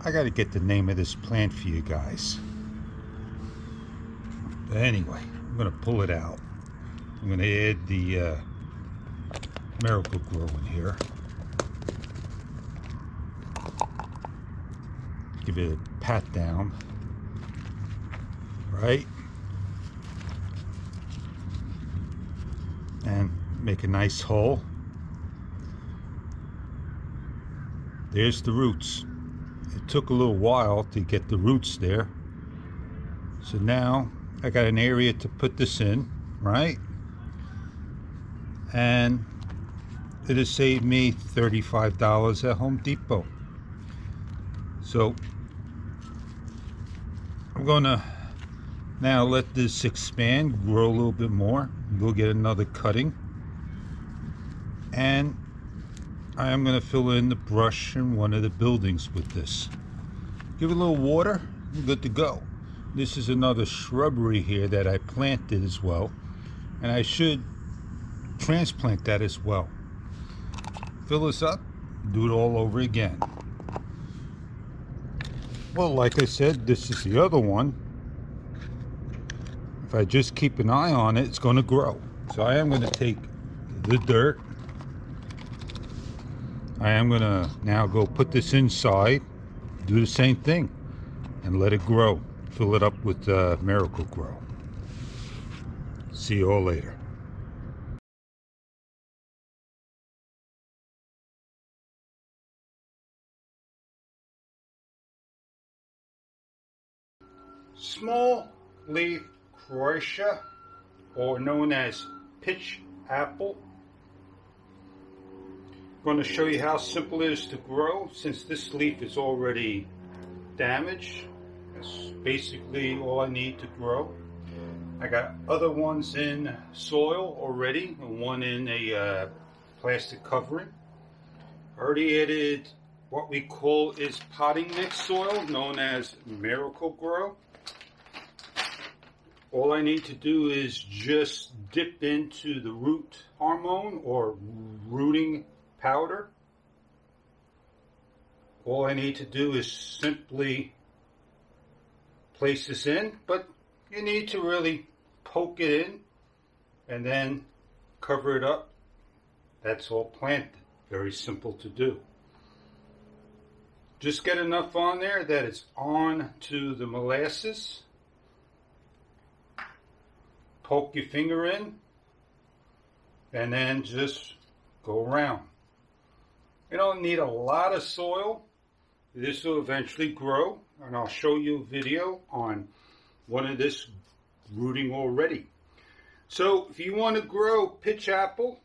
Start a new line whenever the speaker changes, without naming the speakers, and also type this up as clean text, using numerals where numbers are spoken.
I got to get the name of this plant for you guys. But anyway, I'm going to pull it out. I'm going to add the Miracle-Gro in here. Give it a pat down. Right? And make a nice hole. There's the roots. It took a little while to get the roots there. So now I got an area to put this in, right? And it has saved me $35 at Home Depot. So I'm gonna now let this expand, grow a little bit more. Go get another cutting. And I am going to fill in the brush in one of the buildings with this. Give it a little water, you're good to go. This is another shrubbery here that I planted as well. And I should transplant that as well. Fill this up, do it all over again. Well, like I said, this is the other one. If I just keep an eye on it, it's going to grow. So I am going to take the dirt. I am going to now go put this inside, do the same thing, and let it grow. Fill it up with Miracle-Gro. See you all later. Small leaf closia, or known as pitch apple. I'm going to show you how simple it is to grow. Since this leaf is already damaged, that's basically all I need to grow. I got other ones in soil already, and one in a plastic covering. I already added what we call is potting mix soil, known as Miracle-Gro. All I need to do is just dip into the root hormone or rooting powder. All I need to do is simply place this in, but you need to really poke it in and then cover it up. That's all planted. Very simple to do. Just get enough on there that it's on to the molasses. Poke your finger in and then just go around. You don't need a lot of soil. This will eventually grow, and I'll show you a video on one of this rooting already. So if you want to grow pitch apple,